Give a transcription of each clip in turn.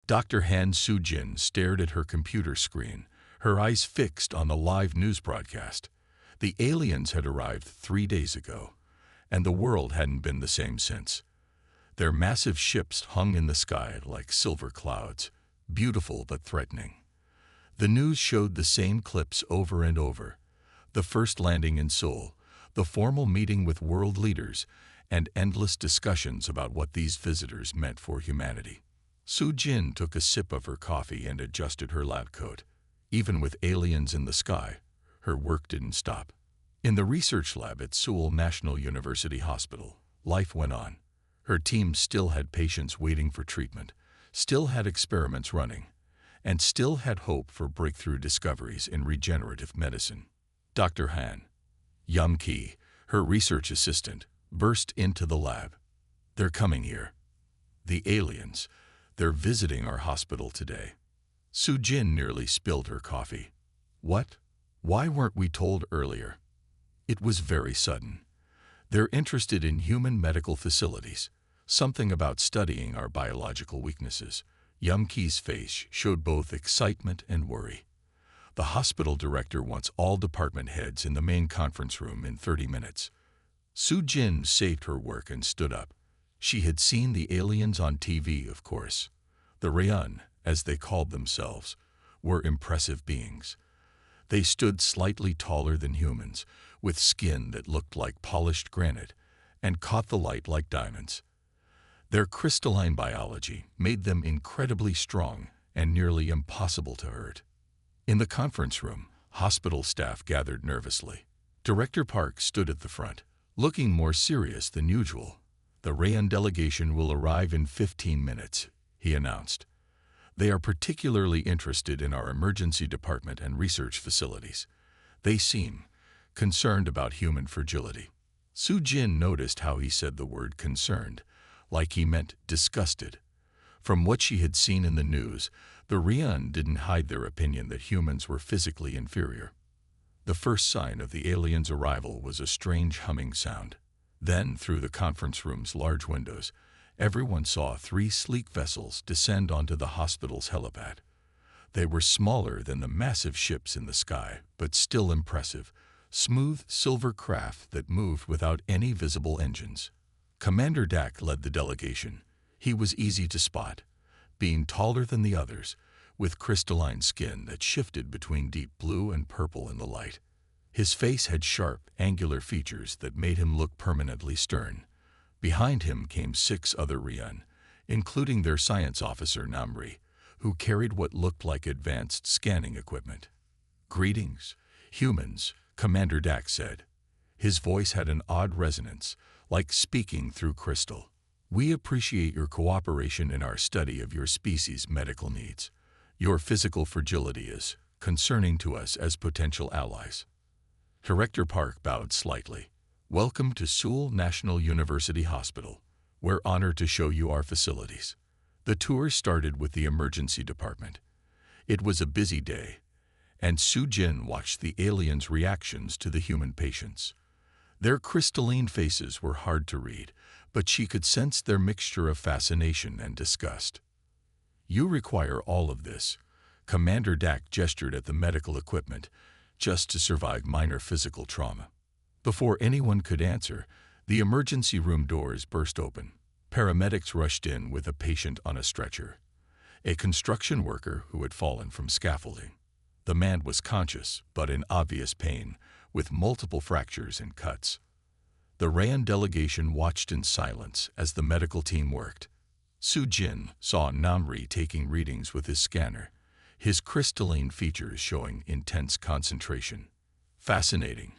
Dr. Han Soo-jin stared at her computer screen, her eyes fixed on the live news broadcast. The aliens had arrived 3 days ago, and the world hadn't been the same since. Their massive ships hung in the sky like silver clouds, beautiful but threatening. The news showed the same clips over and over: the first landing in Seoul, the formal meeting with world leaders, and endless discussions about what these visitors meant for humanity. Soo-jin took a sip of her coffee and adjusted her lab coat. Even with aliens in the sky, her work didn't stop. In the research lab at Seoul National University Hospital, life went on. Her team still had patients waiting for treatment, still had experiments running, and still had hope for breakthrough discoveries in regenerative medicine. Dr. Han Yum-ki, her research assistant, burst into the lab. "They're coming here. The aliens. They're visiting our hospital today." Soo-jin nearly spilled her coffee. "What? Why weren't we told earlier?" It was very sudden. "They're interested in human medical facilities, something about studying our biological weaknesses." Yum-ki's face showed both excitement and worry. "The hospital director wants all department heads in the main conference room in 30 minutes. Soo-jin saved her work and stood up. She had seen the aliens on TV, of course. The Ryun, as they called themselves, were impressive beings. They stood slightly taller than humans, with skin that looked like polished granite, and caught the light like diamonds. Their crystalline biology made them incredibly strong and nearly impossible to hurt. In the conference room, hospital staff gathered nervously. Director Park stood at the front, looking more serious than usual. "The Ryun delegation will arrive in 15 minutes, he announced. "They are particularly interested in our emergency department and research facilities. They seem concerned about human fragility." Soo-jin noticed how he said the word concerned, like he meant disgusted. From what she had seen in the news, the Ryun didn't hide their opinion that humans were physically inferior. The first sign of the aliens' arrival was a strange humming sound. Then, through the conference room's large windows, everyone saw 3 sleek vessels descend onto the hospital's helipad. They were smaller than the massive ships in the sky, but still impressive, smooth silver craft that moved without any visible engines. Commander Dak led the delegation. He was easy to spot, being taller than the others, with crystalline skin that shifted between deep blue and purple in the light. His face had sharp, angular features that made him look permanently stern. Behind him came 6 other Ryun, including their science officer Namri, who carried what looked like advanced scanning equipment. "Greetings, humans," Commander Dak said. His voice had an odd resonance, like speaking through crystal. "We appreciate your cooperation in our study of your species' medical needs. Your physical fragility is concerning to us as potential allies." Director Park bowed slightly. "Welcome to Seoul National University Hospital. We're honored to show you our facilities." The tour started with the emergency department. It was a busy day, and Soo-jin watched the aliens' reactions to the human patients. Their crystalline faces were hard to read, but she could sense their mixture of fascination and disgust. "You require all of this." Commander Dak gestured at the medical equipment, "just to survive minor physical trauma." Before anyone could answer, the emergency room doors burst open. Paramedics rushed in with a patient on a stretcher, a construction worker who had fallen from scaffolding. The man was conscious, but in obvious pain, with multiple fractures and cuts. The Ryun delegation watched in silence as the medical team worked. Soo-jin saw Namri taking readings with his scanner, his crystalline features showing intense concentration. "Fascinating,"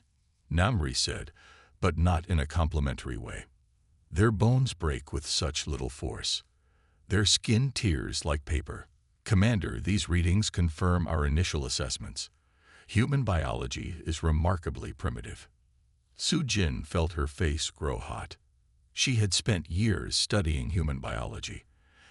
Namri said, but not in a complimentary way. "Their bones break with such little force. Their skin tears like paper." "Commander, these readings confirm our initial assessments. Human biology is remarkably primitive." Soo-jin felt her face grow hot. She had spent years studying human biology,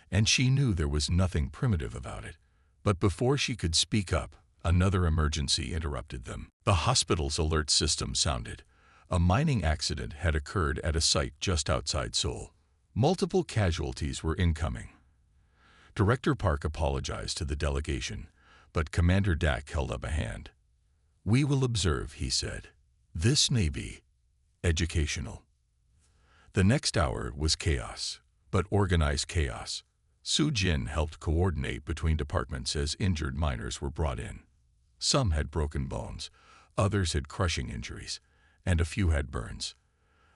and she knew there was nothing primitive about it. But before she could speak up, another emergency interrupted them. The hospital's alert system sounded. A mining accident had occurred at a site just outside Seoul. Multiple casualties were incoming. Director Park apologized to the delegation, but Commander Dak held up a hand. "We will observe," he said. "This may be educational." The next hour was chaos, but organized chaos. Su Jin helped coordinate between departments as injured miners were brought in. Some had broken bones, others had crushing injuries, and a few had burns.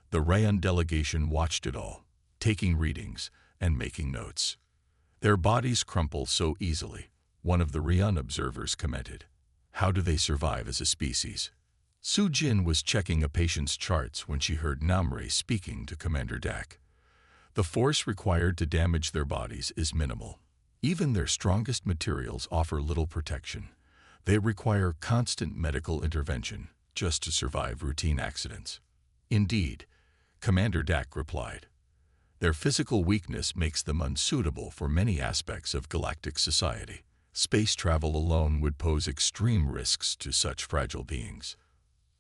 The Rayon delegation watched it all, taking readings and making notes. "Their bodies crumple so easily," one of the Rayon observers commented. "How do they survive as a species?" Su Jin was checking a patient's charts when she heard Namre speaking to Commander Dak. "The force required to damage their bodies is minimal. Even their strongest materials offer little protection. They require constant medical intervention just to survive routine accidents." "Indeed," Commander Dak replied. "Their physical weakness makes them unsuitable for many aspects of galactic society. Space travel alone would pose extreme risks to such fragile beings."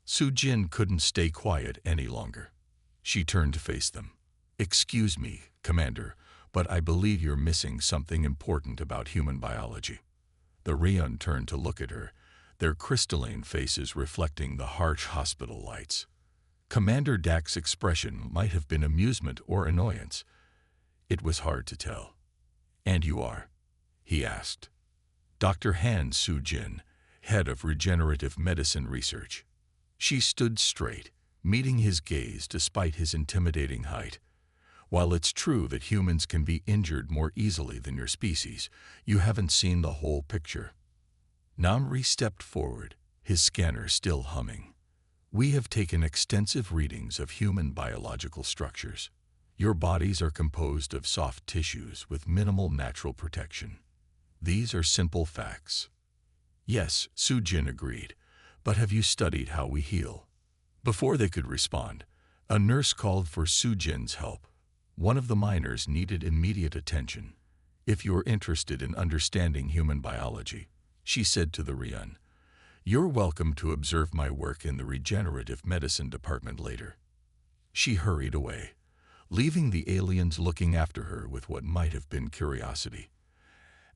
Su Jin couldn't stay quiet any longer. She turned to face them. "Excuse me, Commander, but I believe you're missing something important about human biology." The Rayon turned to look at her, their crystalline faces reflecting the harsh hospital lights. Commander Dak's expression might have been amusement or annoyance. It was hard to tell. "And you are?" he asked. "Dr. Han Su-jin, head of regenerative medicine research." She stood straight, meeting his gaze despite his intimidating height. "While it's true that humans can be injured more easily than your species, you haven't seen the whole picture." Namri stepped forward, his scanner still humming. "We have taken extensive readings of human biological structures. Your bodies are composed of soft tissues with minimal natural protection. These are simple facts." "Yes," Su-jin agreed, "but have you studied how we heal?" Before they could respond, a nurse called for Su-jin's help. One of the miners needed immediate attention. "If you're interested in understanding human biology," she said to the Rayon, "you're welcome to observe my work in the regenerative medicine department later." She hurried away, leaving the aliens looking after her with what might have been curiosity.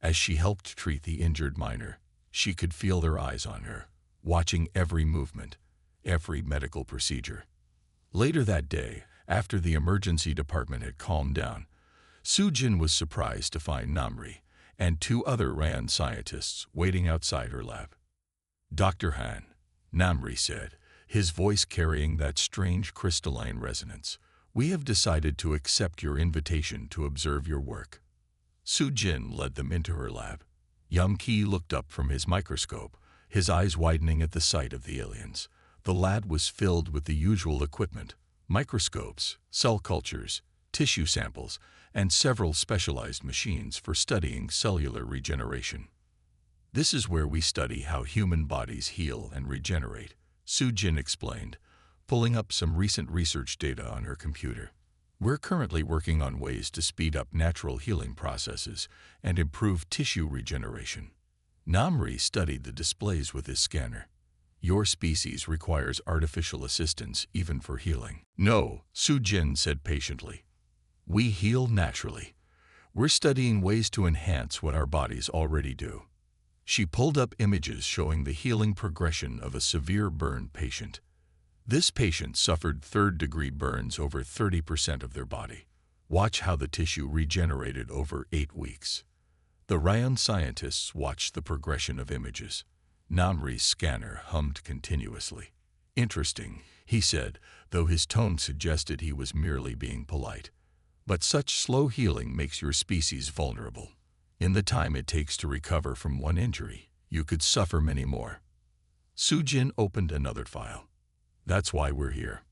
As she helped treat the injured miner, she could feel their eyes on her, watching every movement, every medical procedure. Later that day, after the emergency department had calmed down, Su-jin was surprised to find Namri and two other Rayon scientists waiting outside her lab. "Dr. Han," Namri said, his voice carrying that strange crystalline resonance, "we have decided to accept your invitation to observe your work." Su-jin led them into her lab. Yum-ki looked up from his microscope, his eyes widening at the sight of the aliens. The lab was filled with the usual equipment: microscopes, cell cultures, tissue samples, and several specialized machines for studying cellular regeneration. "This is where we study how human bodies heal and regenerate," Su-jin explained, pulling up some recent research data on her computer. "We're currently working on ways to speed up natural healing processes and improve tissue regeneration." Namri studied the displays with his scanner. "Your species requires artificial assistance even for healing." "No," Su-jin said patiently. "We heal naturally. We're studying ways to enhance what our bodies already do." She pulled up images showing the healing progression of a severe burn patient. This patient suffered third-degree burns over 30% of their body. Watch how the tissue regenerated over 8 weeks. The Rayon scientists watched the progression of images. Namri's scanner hummed continuously. "Interesting," he said, though his tone suggested he was merely being polite. "But such slow healing makes your species vulnerable. In the time it takes to recover from one injury, you could suffer many more." Su-jin opened another file. "That's why we're here.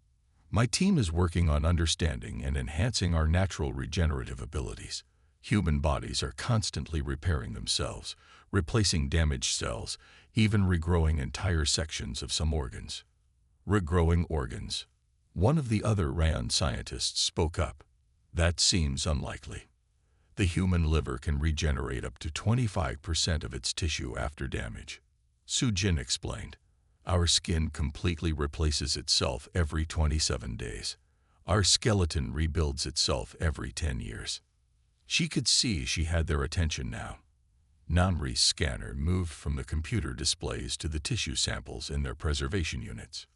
My team is working on understanding and enhancing our natural regenerative abilities. Human bodies are constantly repairing themselves, replacing damaged cells, even regrowing entire sections of some organs." "Regrowing organs?" One of the other Rayon scientists spoke up. "That seems unlikely. The human liver can regenerate up to 25% of its tissue after damage," Su-jin explained. "Our skin completely replaces itself every 27 days. Our skeleton rebuilds itself every 10 years. She could see she had their attention now. Namri's scanner moved from the computer displays to the tissue samples in their preservation units.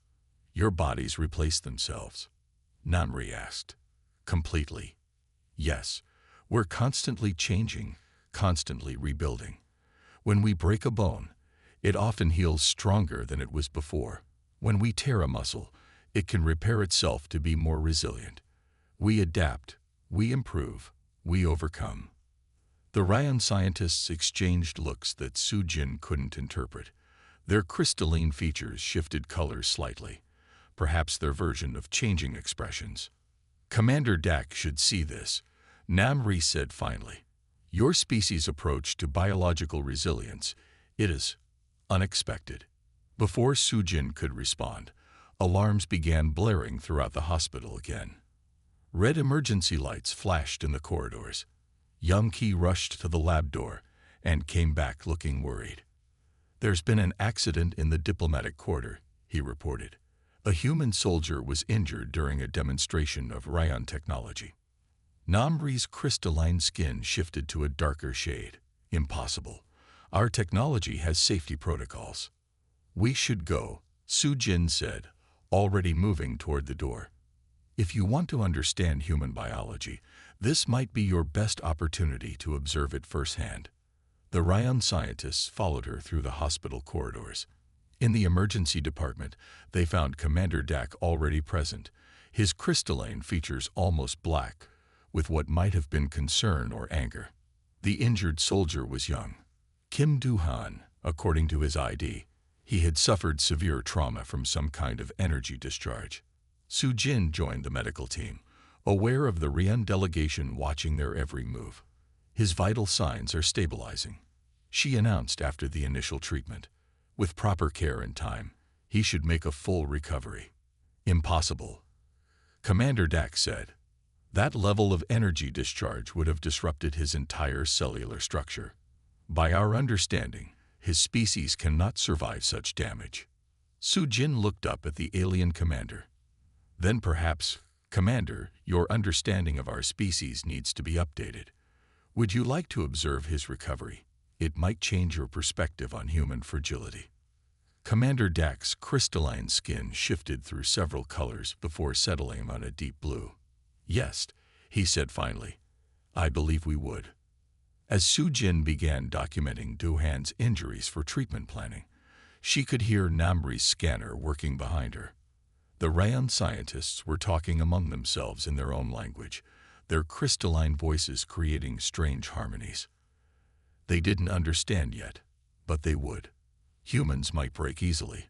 Your bodies replaced themselves? Namri asked. Completely. Yes. We're constantly changing, constantly rebuilding. When we break a bone, it often heals stronger than it was before. When we tear a muscle, it can repair itself to be more resilient. We adapt, we improve, we overcome. The Ryan scientists exchanged looks that Su-Jin couldn't interpret. Their crystalline features shifted colors slightly, perhaps their version of changing expressions. Commander Dak should see this, Namri said finally. Your species' approach to biological resilience, it is unexpected. Before Su-Jin could respond, alarms began blaring throughout the hospital again. Red emergency lights flashed in the corridors. Young Ki rushed to the lab door and came back looking worried. There's been an accident in the diplomatic quarter, he reported. A human soldier was injured during a demonstration of Ryan technology. Namri's crystalline skin shifted to a darker shade. Impossible. Our technology has safety protocols. We should go, Su-Jin said, already moving toward the door. If you want to understand human biology, this might be your best opportunity to observe it firsthand. The Ryan scientists followed her through the hospital corridors. In the emergency department, they found Commander Dak already present, his crystalline features almost black, with what might have been concern or anger. The injured soldier was young. Kim Do-han, according to his ID. He had suffered severe trauma from some kind of energy discharge. Su-Jin joined the medical team, aware of the Ryan delegation watching their every move. His vital signs are stabilizing, she announced after the initial treatment. With proper care and time, he should make a full recovery. Impossible, Commander Dak said. That level of energy discharge would have disrupted his entire cellular structure. By our understanding, his species cannot survive such damage. Su-Jin looked up at the alien commander. Then perhaps, Commander, your understanding of our species needs to be updated. Would you like to observe his recovery? It might change your perspective on human fragility. Commander Dak's crystalline skin shifted through several colors before settling on a deep blue. Yes, he said finally. I believe we would. As Su-Jin began documenting Do-han's injuries for treatment planning, she could hear Namri's scanner working behind her. The Ryan scientists were talking among themselves in their own language, their crystalline voices creating strange harmonies. They didn't understand yet, but they would. Humans might break easily,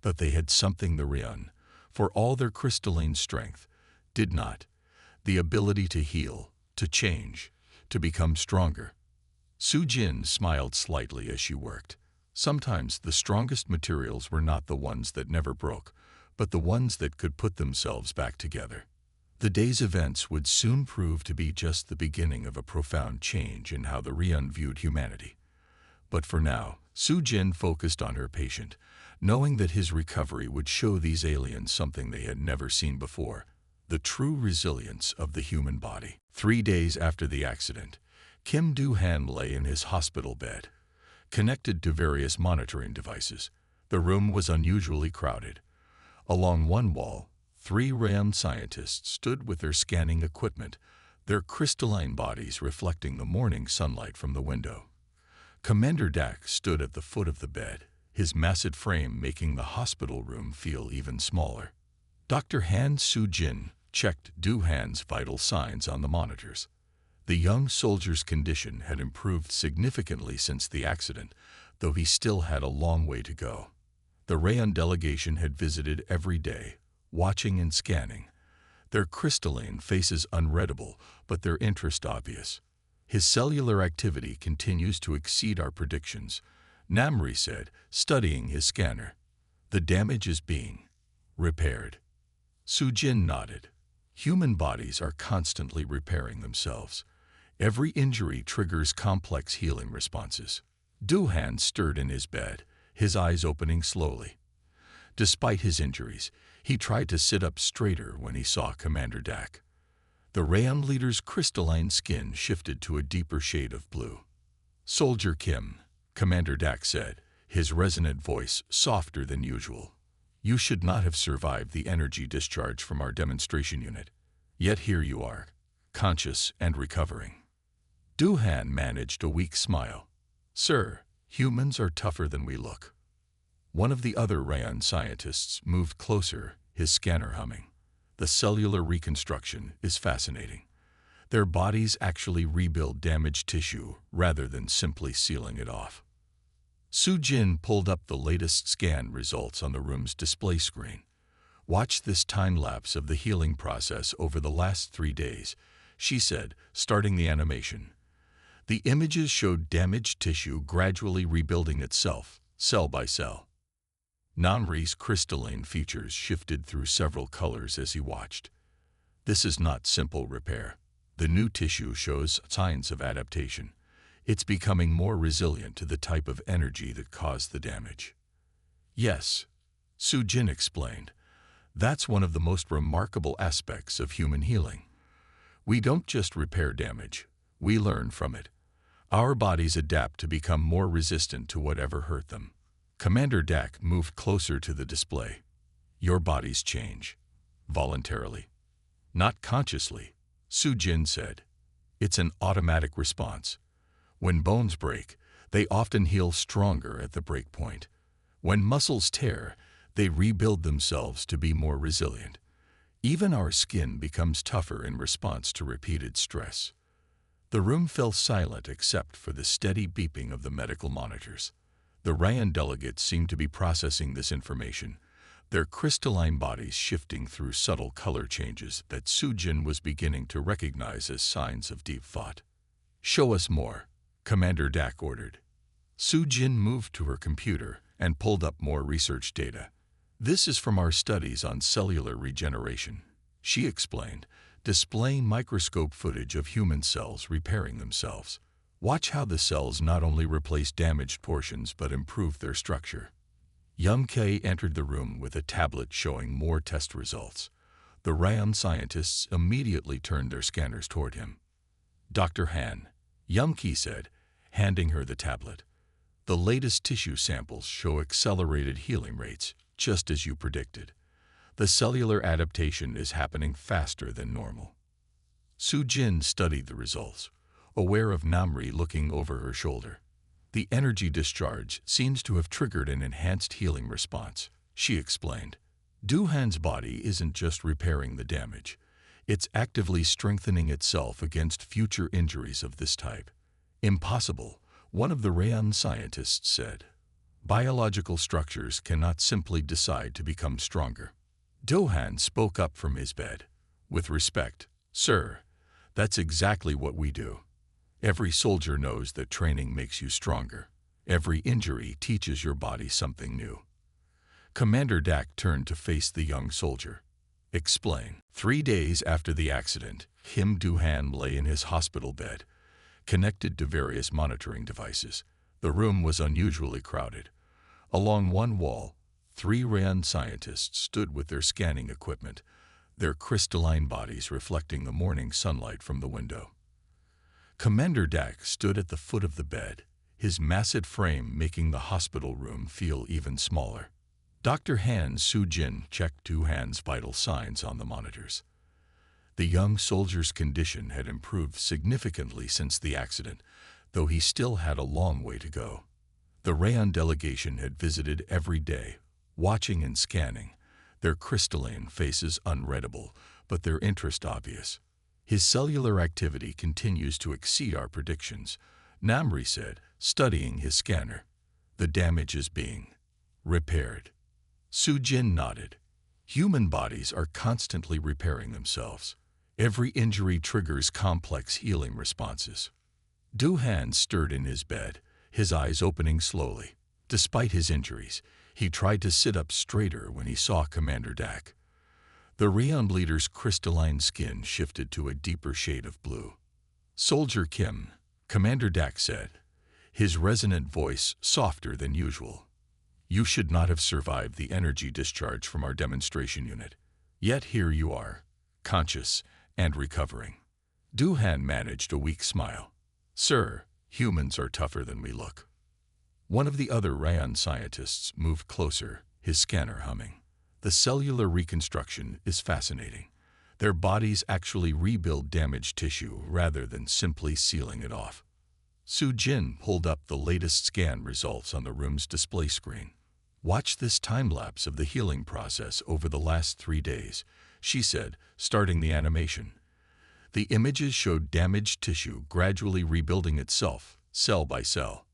but they had something the Ryan, for all their crystalline strength, did not. The ability to heal, to change, to become stronger. Su-Jin smiled slightly as she worked. Sometimes the strongest materials were not the ones that never broke, but the ones that could put themselves back together. The day's events would soon prove to be just the beginning of a profound change in how the Ryan viewed humanity. But for now, Su-Jin focused on her patient, knowing that his recovery would show these aliens something they had never seen before. The true resilience of the human body. 3 days after the accident, Kim Do-han lay in his hospital bed, connected to various monitoring devices. The room was unusually crowded. Along one wall, 3 Ryan scientists stood with their scanning equipment, their crystalline bodies reflecting the morning sunlight from the window. Commander Dak stood at the foot of the bed, his massive frame making the hospital room feel even smaller. Dr. Han Su-Jin checked Do-han's vital signs on the monitors. The young soldier's condition had improved significantly since the accident, though he still had a long way to go. The Ryan delegation had visited every day, watching and scanning, their crystalline faces unreadable, but their interest obvious. His cellular activity continues to exceed our predictions, Namri said, studying his scanner. The damage is being repaired. Su-Jin nodded. Human bodies are constantly repairing themselves. Every injury triggers complex healing responses. Do-han stirred in his bed, his eyes opening slowly. Despite his injuries, he tried to sit up straighter when he saw Commander Dak. The Rayon leader's crystalline skin shifted to a deeper shade of blue. "Soldier Kim," Commander Dak said, his resonant voice softer than usual. "You should not have survived the energy discharge from our demonstration unit. Yet here you are, conscious and recovering." Duhan managed a weak smile. "Sir, humans are tougher than we look." One of the other Rayon scientists moved closer, his scanner humming. "The cellular reconstruction is fascinating. Their bodies actually rebuild damaged tissue rather than simply sealing it off." Su-Jin pulled up the latest scan results on the room's display screen. "Watch this time-lapse of the healing process over the last 3 days," she said, starting the animation. The images showed damaged tissue gradually rebuilding itself, cell by cell. Namri's crystalline features shifted through several colors as he watched. "This is not simple repair. The new tissue shows signs of adaptation. It's becoming more resilient to the type of energy that caused the damage." "Yes," Su-Jin explained. "That's one of the most remarkable aspects of human healing. We don't just repair damage, we learn from it. Our bodies adapt to become more resistant to whatever hurt them." Commander Dak moved closer to the display. "Your bodies change. Voluntarily. Not consciously," Su-Jin said. "It's an automatic response. When bones break, they often heal stronger at the break point. When muscles tear, they rebuild themselves to be more resilient. Even our skin becomes tougher in response to repeated stress." The room fell silent except for the steady beeping of the medical monitors. The Rayon delegates seemed to be processing this information, their crystalline bodies shifting through subtle color changes that Su-Jin was beginning to recognize as signs of deep thought. "Show us more," Commander Dak ordered. Su-Jin moved to her computer and pulled up more research data. "This is from our studies on cellular regeneration," she explained, displaying microscope footage of human cells repairing themselves. "Watch how the cells not only replace damaged portions but improve their structure." Young Kei entered the room with a tablet showing more test results. The Rayon scientists immediately turned their scanners toward him. "Dr. Han," Young Kei said, handing her the tablet. "The latest tissue samples show accelerated healing rates, just as you predicted. The cellular adaptation is happening faster than normal." Su-Jin studied the results, aware of Namri looking over her shoulder. "The energy discharge seems to have triggered an enhanced healing response," she explained. "Duhan's body isn't just repairing the damage. It's actively strengthening itself against future injuries of this type." "Impossible," one of the Rayon scientists said. "Biological structures cannot simply decide to become stronger." Duhan spoke up from his bed. "With respect, sir, that's exactly what we do. Every soldier knows that training makes you stronger. Every injury teaches your body something new." Commander Dak turned to face the young soldier. "Explain." 3 days after the accident, Kim Duhan lay in his hospital bed, connected to various monitoring devices. The room was unusually crowded. Along one wall, 3 Rayon scientists stood with their scanning equipment, their crystalline bodies reflecting the morning sunlight from the window. Commander Dak stood at the foot of the bed, his massive frame making the hospital room feel even smaller. Dr. Han Su-Jin checked Duhan's vital signs on the monitors. The young soldier's condition had improved significantly since the accident, though he still had a long way to go. The Rayon delegation had visited every day, watching and scanning, their crystalline faces unreadable, but their interest obvious. "His cellular activity continues to exceed our predictions," Namri said, studying his scanner. "The damage is being repaired." Su-Jin nodded. "Human bodies are constantly repairing themselves. Every injury triggers complex healing responses." Duhan stirred in his bed, his eyes opening slowly. Despite his injuries, he tried to sit up straighter when he saw Commander Dak. The Rayon leader's crystalline skin shifted to a deeper shade of blue. "Soldier Kim," Commander Dak said, his resonant voice softer than usual. "You should not have survived the energy discharge from our demonstration unit. Yet here you are, conscious and recovering. Duhan managed a weak smile. "Sir, humans are tougher than we look." One of the other Rayan scientists moved closer, his scanner humming. "The cellular reconstruction is fascinating. Their bodies actually rebuild damaged tissue rather than simply sealing it off." Su Jin pulled up the latest scan results on the room's display screen. "Watch this time-lapse of the healing process over the last 3 days," she said, starting the animation. The images showed damaged tissue gradually rebuilding itself, cell by cell.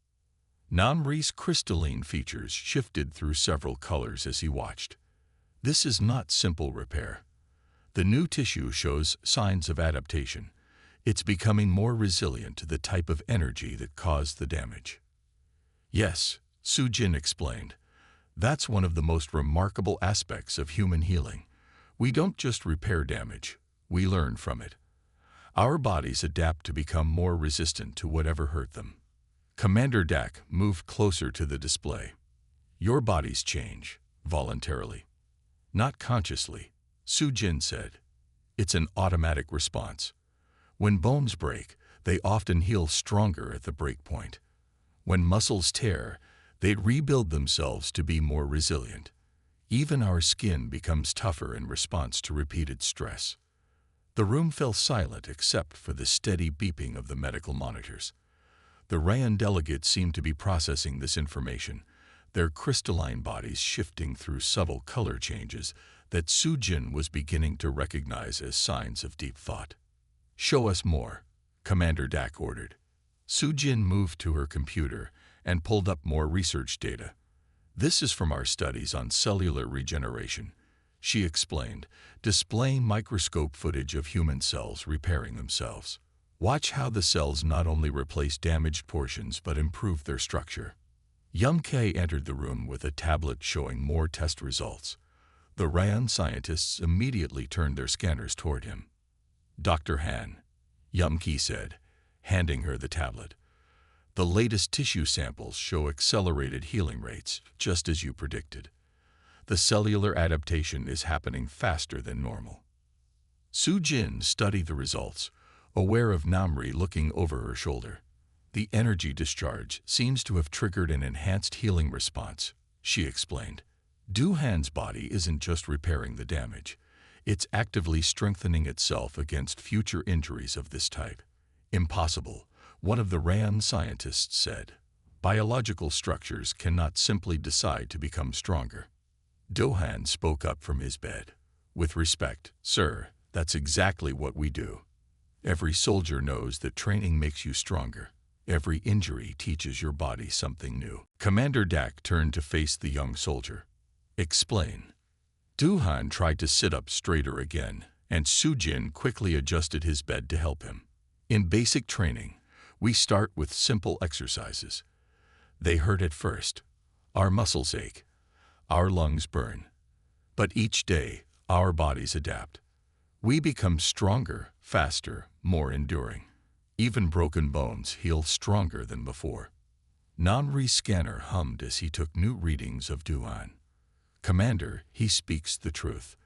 Namri's crystalline features shifted through several colors as he watched. This is not simple repair. The new tissue shows signs of adaptation. It's becoming more resilient to the type of energy that caused the damage. "Yes," Su Jin explained. "That's one of the most remarkable aspects of human healing. We don't just repair damage, we learn from it. Our bodies adapt to become more resistant to whatever hurt them." Commander Dak moved closer to the display. "Your bodies change, voluntarily. Not consciously," Su Jin said. "It's an automatic response. When bones break, they often heal stronger at the break point. When muscles tear, they rebuild themselves to be more resilient. Even our skin becomes tougher in response to repeated stress." The room fell silent except for the steady beeping of the medical monitors. The Rayan delegates seemed to be processing this information, their crystalline bodies shifting through subtle color changes that Su Jin was beginning to recognize as signs of deep thought. "Show us more," Commander Dak ordered. Su Jin moved to her computer and pulled up more research data. "This is from our studies on cellular regeneration," she explained, displaying microscope footage of human cells repairing themselves. "Watch how the cells not only replace damaged portions but improve their structure." Young K entered the room with a tablet showing more test results. The Rayan scientists immediately turned their scanners toward him. "Dr. Han," Yumki said, handing her the tablet. "The latest tissue samples show accelerated healing rates, just as you predicted. The cellular adaptation is happening faster than normal." Su Jin studied the results, aware of Namri looking over her shoulder. "The energy discharge seems to have triggered an enhanced healing response," she explained. "Duhan's body isn't just repairing the damage. It's actively strengthening itself against future injuries of this type." "Impossible," one of the Rayan scientists said. "Biological structures cannot simply decide to become stronger." Duhan spoke up from his bed. "With respect, sir, that's exactly what we do. Every soldier knows that training makes you stronger. Every injury teaches your body something new." Commander Dak turned to face the young soldier. "Explain." Duhan tried to sit up straighter again, and Su Jin quickly adjusted his bed to help him. "In basic training, we start with simple exercises. They hurt at first. Our muscles ache. Our lungs burn. But each day, our bodies adapt. We become stronger, faster, more enduring. Even broken bones heal stronger than before." Namri's scanner hummed as he took new readings of Duhan. "Commander, he speaks the truth.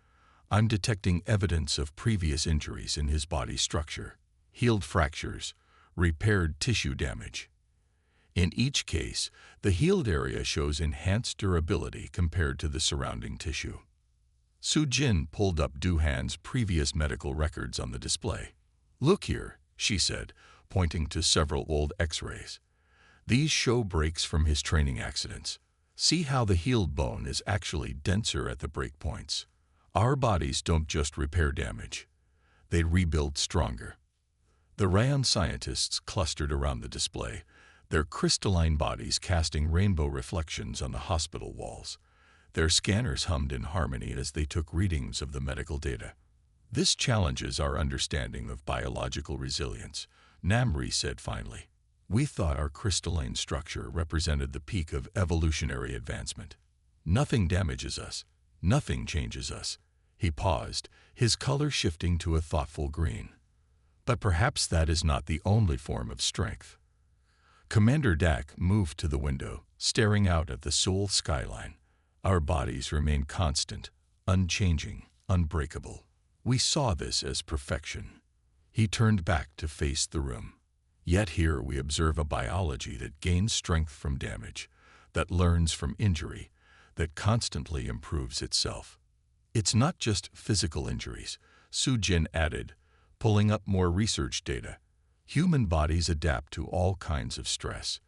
I'm detecting evidence of previous injuries in his body structure, healed fractures, repaired tissue damage. In each case, the healed area shows enhanced durability compared to the surrounding tissue." Su Jin pulled up Duhan's previous medical records on the display. "Look here," she said, pointing to several old X-rays. "These show breaks from his training accidents. See how the healed bone is actually denser at the break points. Our bodies don't just repair damage. They rebuild stronger." The Rayan scientists clustered around the display, their crystalline bodies casting rainbow reflections on the hospital walls. Their scanners hummed in harmony as they took readings of the medical data. "This challenges our understanding of biological resilience," Namri said finally. "We thought our crystalline structure represented the peak of evolutionary advancement. Nothing damages us. Nothing changes us." He paused, his color shifting to a thoughtful green. "But perhaps that is not the only form of strength." Commander Dak moved to the window, staring out at the Seoul skyline. "Our bodies remain constant, unchanging, unbreakable. We saw this as perfection. He turned back to face the room. Yet here we observe a biology that gains strength from damage, that learns from injury, that constantly improves itself. It's not just physical injuries, Su Jin added, pulling up more research data. Human bodies adapt to all kinds of stress.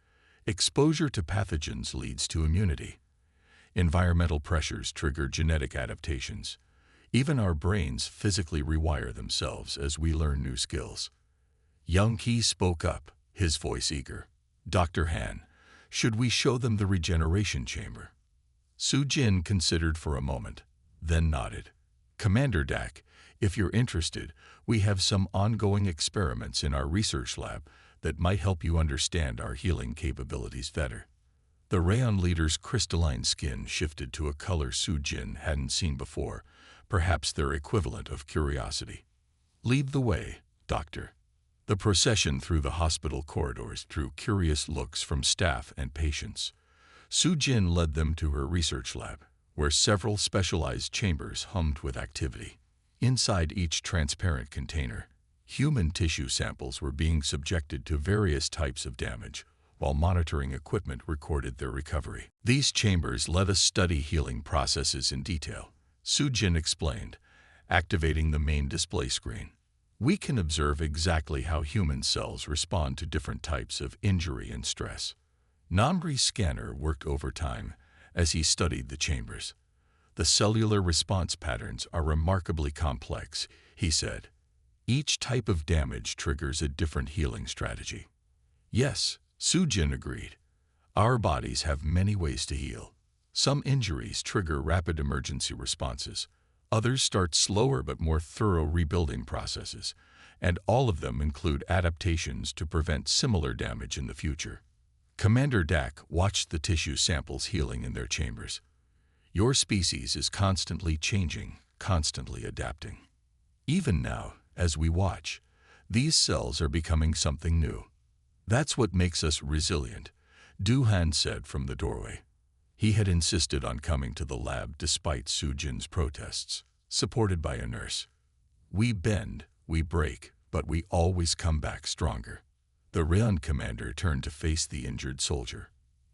Exposure to pathogens leads to immunity. Environmental pressures trigger genetic adaptations. Even our brains physically rewire themselves as we learn new skills. Young Ki spoke up, his voice eager. Dr. Han, should we show them the regeneration chamber? Su Jin considered for a moment, then nodded. Commander Dak, if you're interested, we have some ongoing experiments in our research lab that might help you understand our healing capabilities better. The Rayon leader's crystalline skin shifted to a color Su Jin hadn't seen before, perhaps their equivalent of curiosity. Lead the way, Doctor. The procession through the hospital corridors drew curious looks from staff and patients. Su Jin led them to her research lab, where several specialized chambers hummed with activity. Inside each transparent container, human tissue samples were being subjected to various types of damage, while monitoring equipment recorded their recovery. These chambers let us study healing processes in detail, Su Jin explained, activating the main display screen. We can observe exactly how human cells respond to different types of injury and stress. Namri's scanner worked overtime as he studied the chambers. The cellular response patterns are remarkably complex, he said. Each type of damage triggers a different healing strategy. Yes, Su Jin agreed. Our bodies have many ways to heal. Some injuries trigger rapid emergency responses. Others start slower but more thorough rebuilding processes, and all of them include adaptations to prevent similar damage in the future. Commander Dak watched the tissue samples healing in their chambers. Your species is constantly changing, constantly adapting. Even now, as we watch, these cells are becoming something new. That's what makes us resilient, Du-Han said from the doorway. He had insisted on coming to the lab despite Su Jin's protests, supported by a nurse. We bend, we break, but we always come back stronger. The Rayon commander turned to face the injured soldier.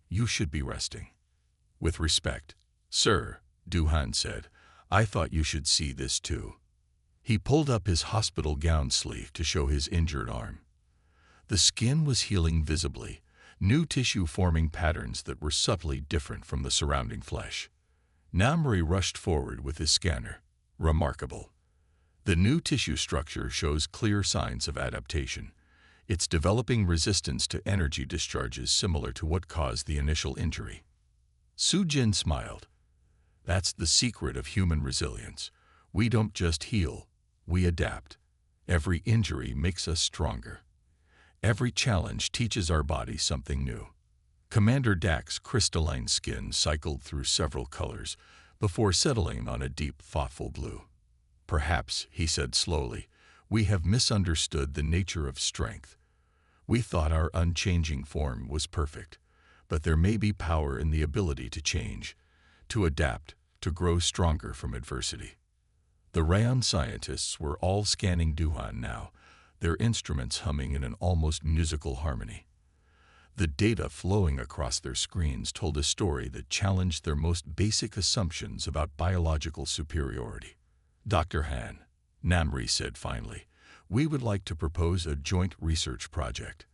You should be resting. With respect, Sir, Du-Han said, I thought you should see this too. He pulled up his hospital gown sleeve to show his injured arm. The skin was healing visibly, new tissue forming patterns that were subtly different from the surrounding flesh. Namri rushed forward with his scanner. Remarkable. The new tissue structure shows clear signs of adaptation. It's developing resistance to energy discharges similar to what caused the initial injury. Su Jin smiled. That's the secret of human resilience. We don't just heal, we adapt. Every injury makes us stronger. Every challenge teaches our body something new. Commander Dak's crystalline skin cycled through several colors before settling on a deep, thoughtful blue. Perhaps, he said slowly, we have misunderstood the nature of strength. We thought our unchanging form was perfect, but there may be power in the ability to change, to adapt, to grow stronger from adversity. The Rayon scientists were all scanning Du-Han now, their instruments humming in an almost musical harmony. The data flowing across their screens told a story that challenged their most basic assumptions about biological superiority. Dr. Han, Namri said finally, we would like to propose a joint research project.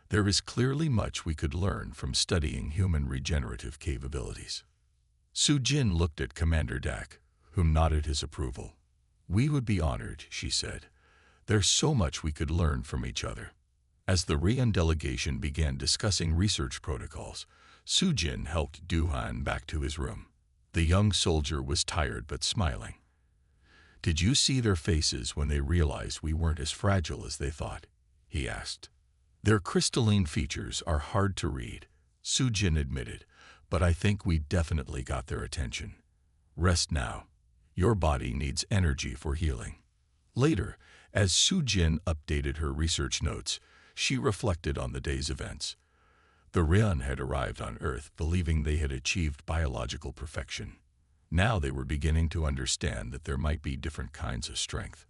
There is clearly much we could learn from studying human regenerative capabilities. Su Jin looked at Commander Dak, whom nodded his approval. We would be honored, she said. There's so much we could learn from each other. As the Rayon delegation began discussing research protocols, Su Jin helped Du-Han back to his room. The young soldier was tired but smiling. Did you see their faces when they realized we weren't as fragile as they thought? He asked. Their crystalline features are hard to read, Su Jin admitted, but I think we definitely got their attention. Rest now. Your body needs energy for healing. Later, as Su Jin updated her research notes, she reflected on the day's events. The Rayon had arrived on Earth believing they had achieved biological perfection. Now they were beginning to understand that there might be different kinds of strength.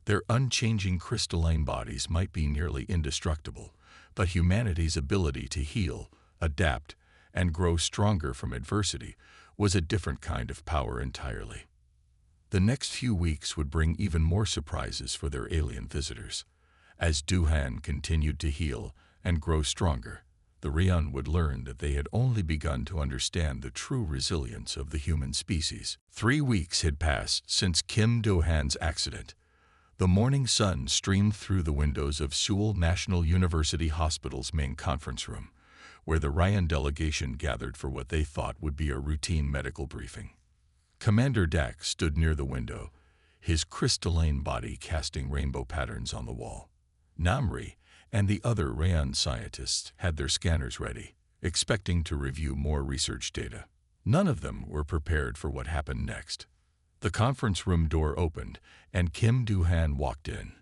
Their unchanging crystalline bodies might be nearly indestructible, but humanity's ability to heal, adapt, and grow stronger from adversity was a different kind of power entirely. The next few weeks would bring even more surprises for their alien visitors. As Duhan continued to heal and grow stronger, the Rian would learn that they had only begun to understand the true resilience of the human species. 3 weeks had passed since Kim Do-han's accident. The morning sun streamed through the windows of Seoul National University Hospital's main conference room, where the Ryan delegation gathered for what they thought would be a routine medical briefing. Commander Dak stood near the window, his crystalline body casting rainbow patterns on the wall. Namri and the other Rayan scientists had their scanners ready, expecting to review more research data. None of them were prepared for what happened next. The conference room door opened, and Kim Do-han walked in.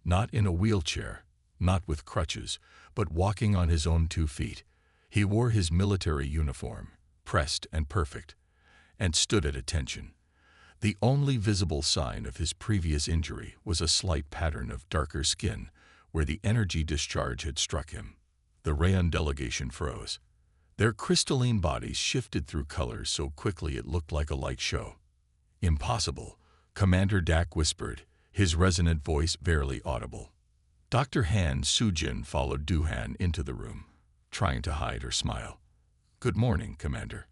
Not in a wheelchair, not with crutches, but walking on his own 2 feet. He wore his military uniform, pressed and perfect, and stood at attention. The only visible sign of his previous injury was a slight pattern of darker skin where the energy discharge had struck him. The Rayan delegation froze. Their crystalline bodies shifted through colors so quickly it looked like a light show. "Impossible," Commander Dak whispered, his resonant voice barely audible. Dr. Han Soo-jin followed Do-han into the room, trying to hide her smile. "Good morning, Commander.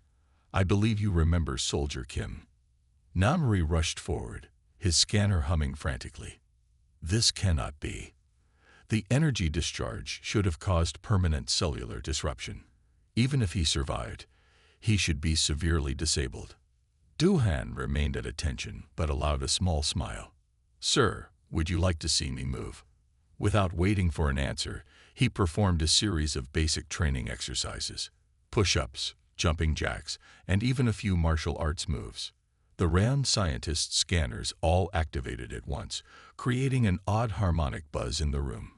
I believe you remember Soldier Kim." Namri rushed forward, his scanner humming frantically. "This cannot be. The energy discharge should have caused permanent cellular disruption. Even if he survived, he should be severely disabled." Do-han remained at attention, but allowed a small smile. "Sir, would you like to see me move?" Without waiting for an answer, he performed a series of basic training exercises, push-ups, jumping jacks, and even a few martial arts moves. The Rayan scientists' scanners all activated at once, creating an odd harmonic buzz in the room.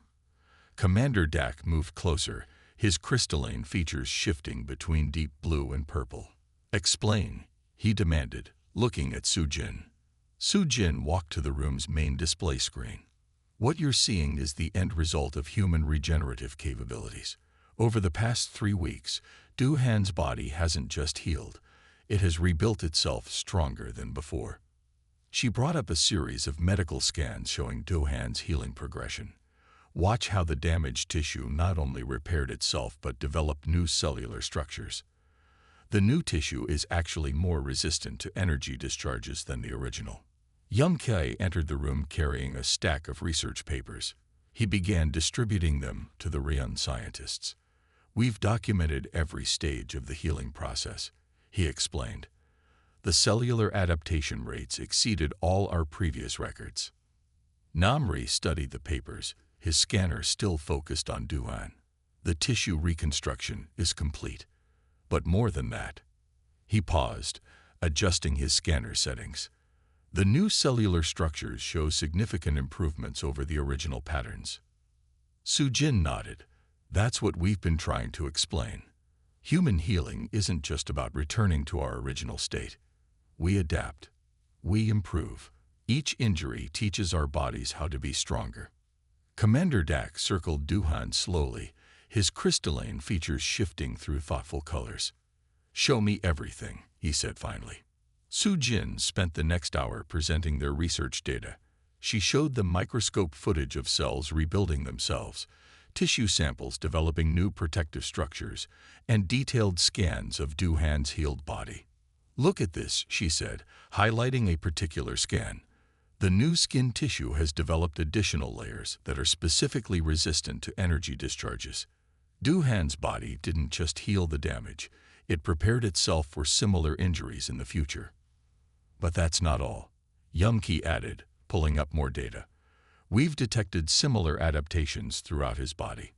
Commander Dak moved closer, his crystalline features shifting between deep blue and purple. "Explain," he demanded, looking at Soo-jin. Soo-jin walked to the room's main display screen. "What you're seeing is the end result of human regenerative capabilities. Over the past 3 weeks, Do-han's body hasn't just healed, it has rebuilt itself stronger than before." She brought up a series of medical scans showing Do-han's healing progression. "Watch how the damaged tissue not only repaired itself but developed new cellular structures. The new tissue is actually more resistant to energy discharges than the original." Young Kei entered the room carrying a stack of research papers. He began distributing them to the Rayan scientists. "We've documented every stage of the healing process," he explained. "The cellular adaptation rates exceeded all our previous records." Namri studied the papers, his scanner still focused on Do-han. "The tissue reconstruction is complete. But more than that." He paused, adjusting his scanner settings. "The new cellular structures show significant improvements over the original patterns." Soo-jin nodded. "That's what we've been trying to explain. Human healing isn't just about returning to our original state. We adapt. We improve. Each injury teaches our bodies how to be stronger." Commander Dak circled Do-han slowly, his crystalline features shifting through thoughtful colors. "Show me everything," he said finally. Soo-jin spent the next hour presenting their research data. She showed them microscope footage of cells rebuilding themselves, tissue samples developing new protective structures, and detailed scans of Do-han's healed body. "Look at this," she said, highlighting a particular scan. "The new skin tissue has developed additional layers that are specifically resistant to energy discharges." Do-han's body didn't just heal the damage, it prepared itself for similar injuries in the future. "But that's not all," Yumki added, pulling up more data. "We've detected similar adaptations throughout his body.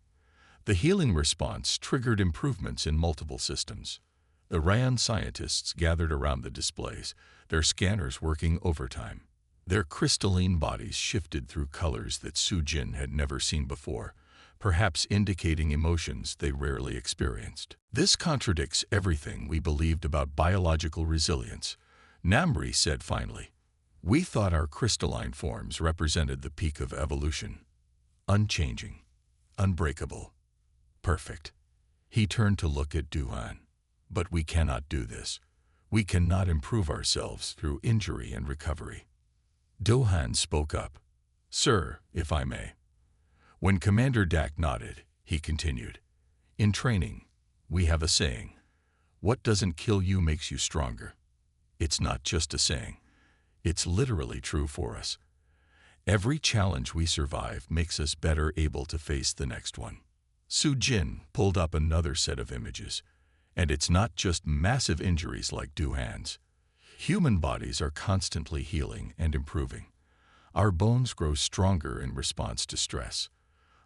The healing response triggered improvements in multiple systems." The Rayan scientists gathered around the displays, their scanners working overtime. Their crystalline bodies shifted through colors that Soo-jin had never seen before, perhaps indicating emotions they rarely experienced. "This contradicts everything we believed about biological resilience," Namri said finally. We thought our crystalline forms represented the peak of evolution. Unchanging, unbreakable, perfect. He turned to look at Duhan. But we cannot do this. We cannot improve ourselves through injury and recovery. Duhan spoke up. Sir, if I may. When Commander Dak nodded, he continued. In training, we have a saying. What doesn't kill you makes you stronger. It's not just a saying. It's literally true for us. Every challenge we survive makes us better able to face the next one. Su Jin pulled up another set of images. And it's not just massive injuries like Duhan's. Human bodies are constantly healing and improving. Our bones grow stronger in response to stress.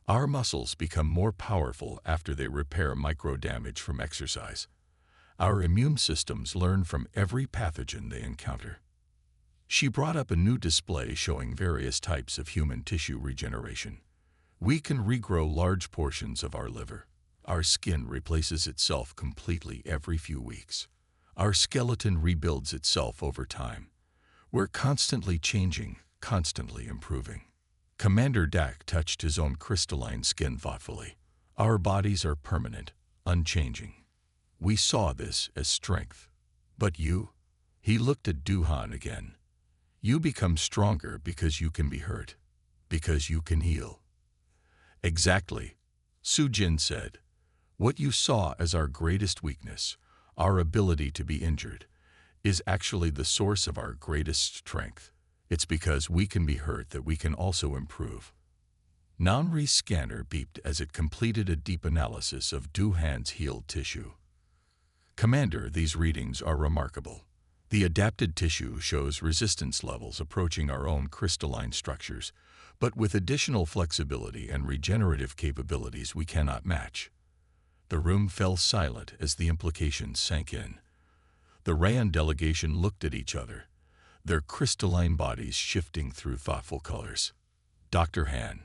Our muscles become more powerful after they repair micro-damage from exercise. Our immune systems learn from every pathogen they encounter. She brought up a new display showing various types of human tissue regeneration. We can regrow large portions of our liver. Our skin replaces itself completely every few weeks. Our skeleton rebuilds itself over time. We're constantly changing, constantly improving. Commander Dak touched his own crystalline skin thoughtfully. Our bodies are permanent, unchanging. We saw this as strength. But you? He looked at Duhan again. You become stronger because you can be hurt, because you can heal. Exactly, Su Jin said. What you saw as our greatest weakness, our ability to be injured, is actually the source of our greatest strength. It's because we can be hurt that we can also improve. Namri's scanner beeped as it completed a deep analysis of Duhan's healed tissue. Commander, these readings are remarkable. The adapted tissue shows resistance levels approaching our own crystalline structures, but with additional flexibility and regenerative capabilities we cannot match. The room fell silent as the implications sank in. The Rayan delegation looked at each other, their crystalline bodies shifting through thoughtful colors. Dr. Han.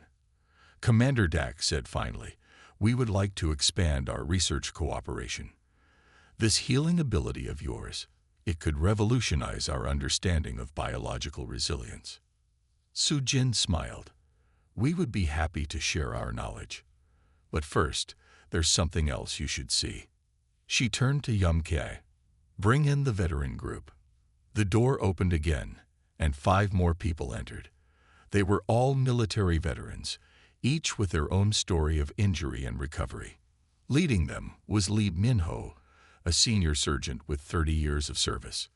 Commander Dak said finally, we would like to expand our research cooperation. This healing ability of yours, it could revolutionize our understanding of biological resilience. Su Jin smiled. We would be happy to share our knowledge. But first, there's something else you should see. She turned to Yum Kie. Bring in the veteran group. The door opened again, and 5 more people entered. They were all military veterans, each with their own story of injury and recovery. Leading them was Lee Min-ho, a senior sergeant with 30 years of service.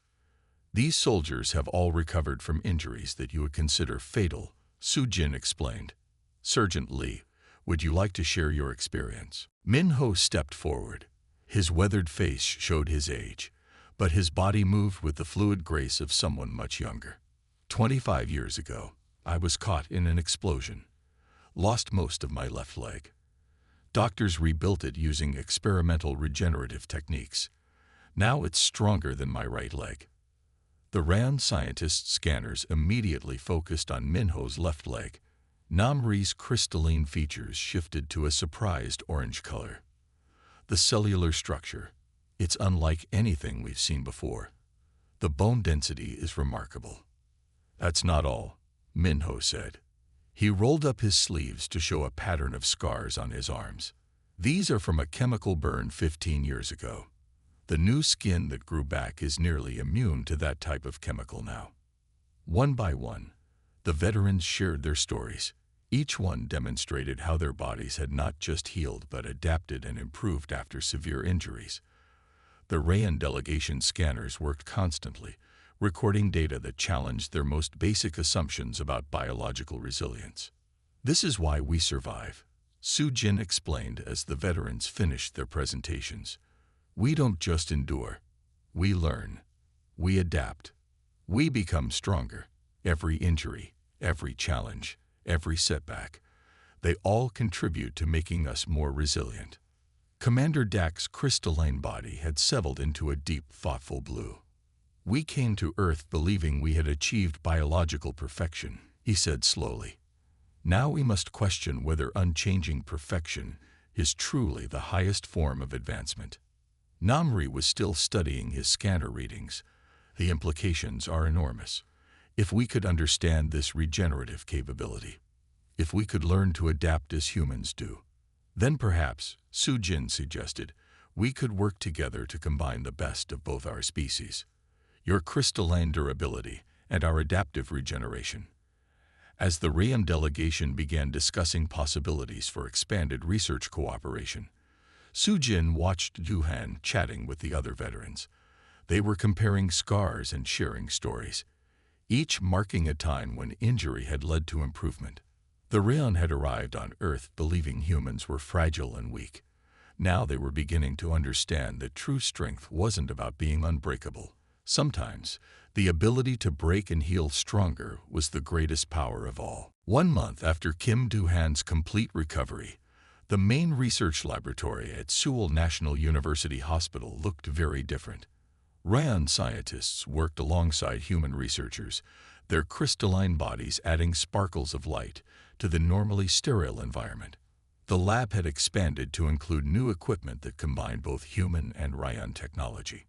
These soldiers have all recovered from injuries that you would consider fatal, Su Jin explained. Sergeant Lee, would you like to share your experience? Min-ho stepped forward. His weathered face showed his age, but his body moved with the fluid grace of someone much younger. 25 years ago, I was caught in an explosion. Lost most of my left leg. Doctors rebuilt it using experimental regenerative techniques. Now it's stronger than my right leg. The RAN scientists' scanners immediately focused on Min-ho's left leg. Namri's crystalline features shifted to a surprised orange color. The cellular structure, it's unlike anything we've seen before. The bone density is remarkable. That's not all, Min-ho said. He rolled up his sleeves to show a pattern of scars on his arms. These are from a chemical burn 15 years ago. The new skin that grew back is nearly immune to that type of chemical now. One by one, the veterans shared their stories. Each one demonstrated how their bodies had not just healed but adapted and improved after severe injuries. The Rayan delegation scanners worked constantly, recording data that challenged their most basic assumptions about biological resilience. This is why we survive, Su Jin explained as the veterans finished their presentations. We don't just endure. We learn. We adapt. We become stronger. Every injury, every challenge, every setback, they all contribute to making us more resilient. Commander Dak's crystalline body had settled into a deep, thoughtful blue. We came to Earth believing we had achieved biological perfection, he said slowly. Now we must question whether unchanging perfection is truly the highest form of advancement. Namri was still studying his scanner readings. The implications are enormous. If we could understand this regenerative capability, if we could learn to adapt as humans do, then perhaps, Su Jin suggested, we could work together to combine the best of both our species, your crystalline durability and our adaptive regeneration. As the Rayan delegation began discussing possibilities for expanded research cooperation, Su Jin watched Duhan chatting with the other veterans. They were comparing scars and sharing stories, each marking a time when injury had led to improvement. The Rayan had arrived on Earth believing humans were fragile and weak. Now they were beginning to understand that true strength wasn't about being unbreakable. Sometimes, the ability to break and heal stronger was the greatest power of all. 1 month after Kim Duhan's complete recovery, the main research laboratory at Seoul National University Hospital looked very different. Rayan scientists worked alongside human researchers, their crystalline bodies adding sparkles of light to the normally sterile environment. The lab had expanded to include new equipment that combined both human and Rayan technology.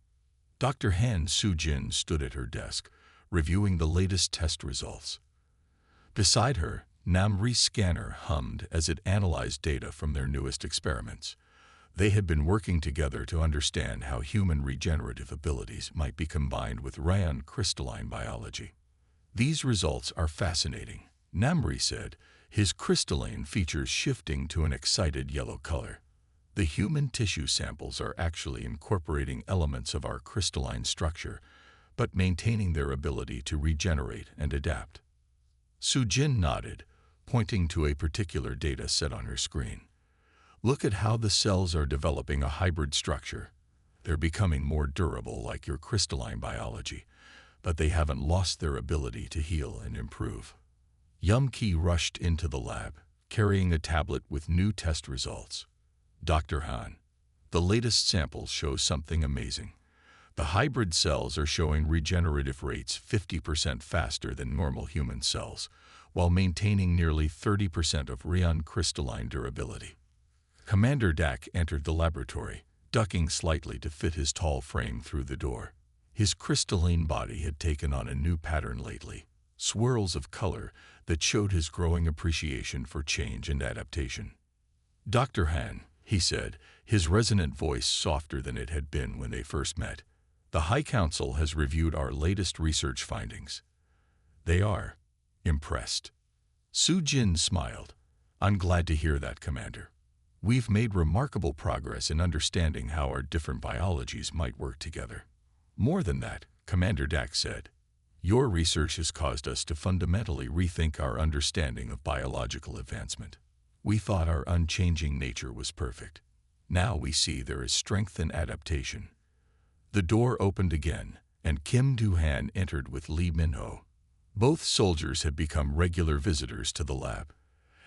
Dr. Han Soo-jin stood at her desk, reviewing the latest test results. Beside her, Namri's scanner hummed as it analyzed data from their newest experiments. They had been working together to understand how human regenerative abilities might be combined with Rayan crystalline biology. "These results are fascinating," Namri said, his crystalline features shifting to an excited yellow color. "The human tissue samples are actually incorporating elements of our crystalline structure, but maintaining their ability to regenerate and adapt." Su-jin nodded, pointing to a particular data set on her screen. "Look at how the cells are developing a hybrid structure. They're becoming more durable like your crystalline biology, but they haven't lost their ability to heal and improve." Yum-ki rushed into the lab, carrying a tablet with new test results. "Dr. Han, the latest samples show something amazing. The hybrid cells are showing regenerative rates 50% faster than normal human cells, while maintaining nearly 30% of Rayan crystalline durability." Commander Dak entered the laboratory, ducking slightly to fit his tall frame through the door. His crystalline body had taken on a new pattern lately, swirls of color that showed his growing appreciation for change and adaptation. "Dr. Han," he said, his resonant voice softer than it had been when they first met, "the High Council has reviewed our latest research findings. They are impressed." Su-jin smiled. "I'm glad to hear that, Commander. We've made remarkable progress in understanding how our different biologies might work together." "More than that," Commander Dak said, "your research has caused us to fundamentally rethink our understanding of biological advancement. We thought our unchanging nature was perfect. Now we see there is strength in adaptation." The door opened again, and Kim Do-han entered with Lee Min-ho. Both soldiers had become regular visitors to the lab,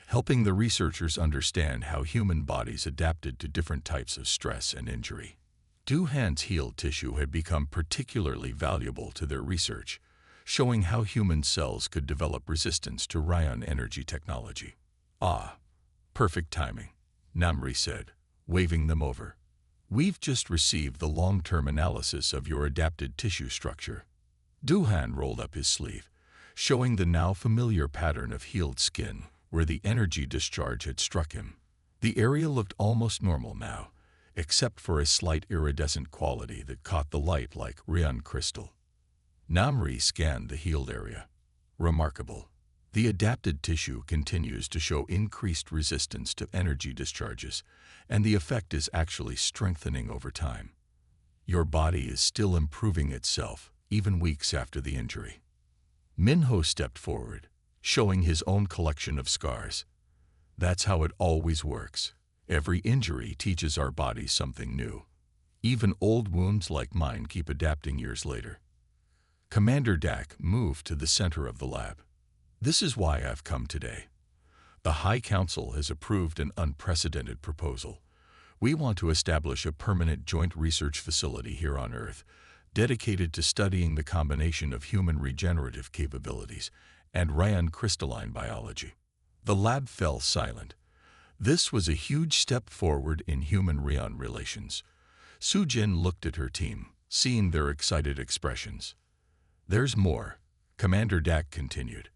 helping the researchers understand how human bodies adapted to different types of stress and injury. Do-han's healed tissue had become particularly valuable to their research, showing how human cells could develop resistance to Rayan energy technology. "Ah, perfect timing," Namri said, waving them over. "We've just received the long-term analysis of your adapted tissue structure." Do-han rolled up his sleeve, showing the now familiar pattern of healed skin where the energy discharge had struck him. The area looked almost normal now, except for a slight iridescent quality that caught the light like Rayan crystal. Namri scanned the healed area. "Remarkable. The adapted tissue continues to show increased resistance to energy discharges, and the effect is actually strengthening over time. Your body is still improving itself, even weeks after the injury." Min-ho stepped forward, showing his own collection of scars. "That's how it always works. Every injury teaches our bodies something new. Even old wounds like mine keep adapting years later." Commander Dak moved to the center of the lab. "This is why I've come today. The High Council has approved an unprecedented proposal. We want to establish a permanent joint research facility here on Earth, dedicated to studying the combination of human regenerative capabilities and Rayan crystalline biology." The lab fell silent. This was a huge step forward in human-Rayan relations. Su-jin looked at her team, seeing their excited expressions. There's more, Commander Dak continued.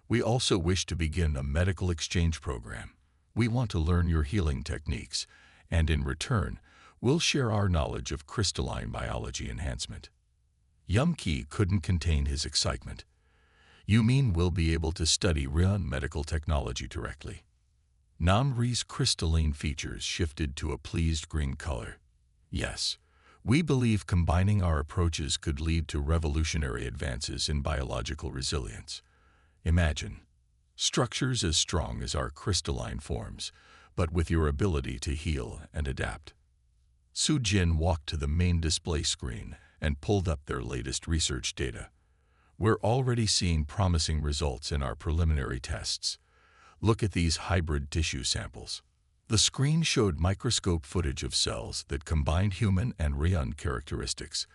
We also wish to begin a medical exchange program. We want to learn your healing techniques, and in return, we'll share our knowledge of crystalline biology enhancement. Yumki couldn't contain his excitement. You mean we'll be able to study Rion medical technology directly? Namri's crystalline features shifted to a pleased green color. Yes, we believe combining our approaches could lead to revolutionary advances in biological resilience. Imagine structures as strong as our crystalline forms, but with your ability to heal and adapt. Su-Jin walked to the main display screen and pulled up their latest research data. We're already seeing promising results in our preliminary tests. Look at these hybrid tissue samples. The screen showed microscope footage of cells that combined human and Rion characteristics.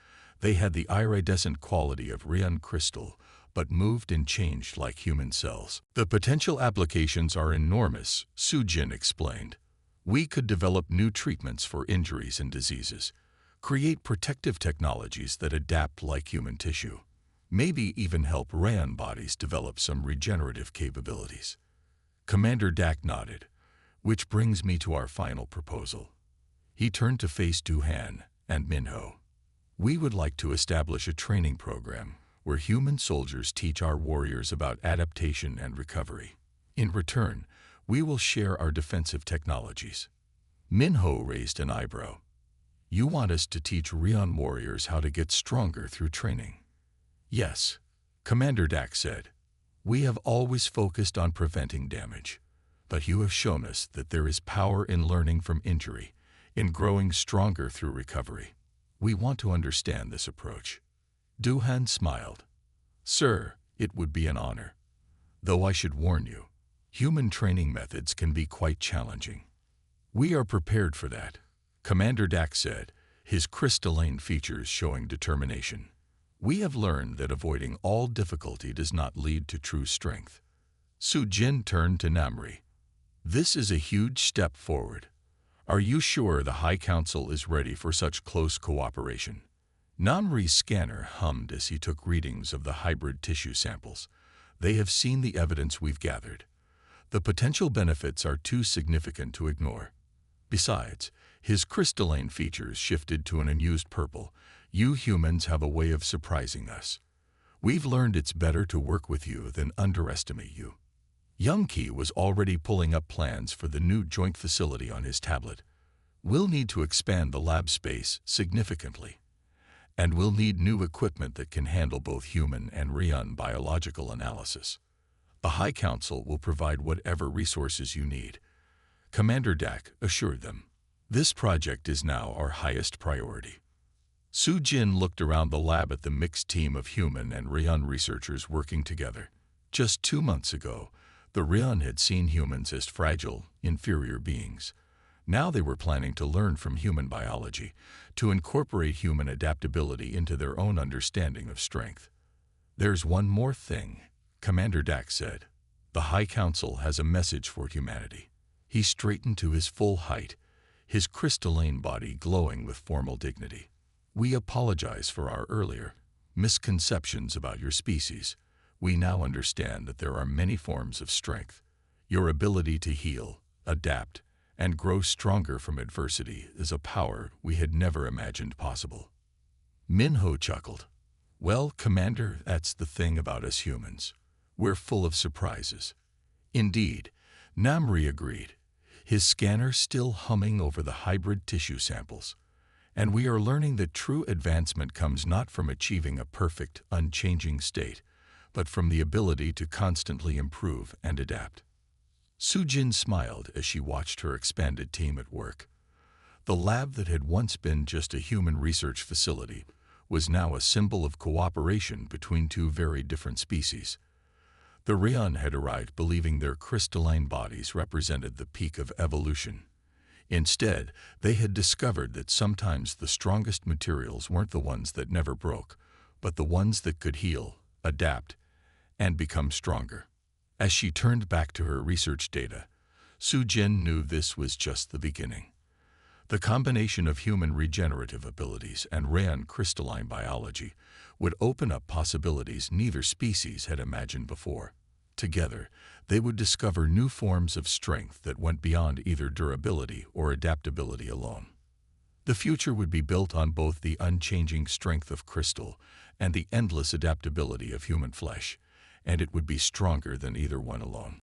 They had the iridescent quality of Rion crystal, but moved and changed like human cells. The potential applications are enormous, Su-Jin explained. We could develop new treatments for injuries and diseases, create protective technologies that adapt like human tissue, maybe even help Rion bodies develop some regenerative capabilities. Commander Dak nodded, which brings me to our final proposal. He turned to face Du-Han and Minho. We would like to establish a training program where human soldiers teach our warriors about adaptation and recovery. In return, we will share our defensive technologies. Minho raised an eyebrow. You want us to teach Rion warriors how to get stronger through training? Yes, Commander Dak said. We have always focused on preventing damage, but you have shown us that there is power in learning from injury, in growing stronger through recovery. We want to understand this approach. Du-Han smiled. Sir, it would be an honor. Though I should warn you, human training methods can be quite challenging. We are prepared for that, Commander Dak said, his crystalline features showing determination. We have learned that avoiding all difficulty does not lead to true strength. Su-Jin turned to Namri. This is a huge step forward. Are you sure the High Council is ready for such close cooperation? Namri's scanner hummed as he took readings of the hybrid tissue samples. They have seen the evidence we've gathered. The potential benefits are too significant to ignore. Besides, his crystalline features shifted to an unused purple. You humans have a way of surprising us. We've learned it's better to work with you than underestimate you. Yumki was already pulling up plans for the new joint facility on his tablet. We'll need to expand the lab space significantly. And we'll need new equipment that can handle both human and Rion biological analysis. The High Council will provide whatever resources you need, Commander Dak assured them. This project is now our highest priority. Su-Jin looked around the lab at the mixed team of human and Rion researchers working together. Just 2 months ago, the Rion had seen humans as fragile, inferior beings. Now they were planning to learn from human biology, to incorporate human adaptability into their own understanding of strength. There's one more thing, Commander Dak said. The High Council has a message for humanity. He straightened to his full height, his crystalline body glowing with formal dignity. We apologize for our earlier misconceptions about your species. We now understand that there are many forms of strength. Your ability to heal, adapt, and grow stronger from adversity is a power we had never imagined possible. Minho chuckled. Well, Commander, that's the thing about us humans. We're full of surprises. Indeed, Namri agreed, his scanner still humming over the hybrid tissue samples. And we are learning that true advancement comes not from achieving a perfect, unchanging state, but from the ability to constantly improve and adapt. Su-Jin smiled as she watched her expanded team at work. The lab that had once been just a human research facility was now a symbol of cooperation between two very different species. The Rion had arrived believing their crystalline bodies represented the peak of evolution. Instead, they had discovered that sometimes the strongest materials weren't the ones that never broke, but the ones that could heal, adapt, and become stronger. As she turned back to her research data, Su-Jin knew this was just the beginning. The combination of human regenerative abilities and Rayan crystalline biology would open up possibilities neither species had imagined before. Together, they would discover new forms of strength that went beyond either durability or adaptability alone. The future would be built on both the unchanging strength of crystal and the endless adaptability of human flesh, and it would be stronger than either one alone.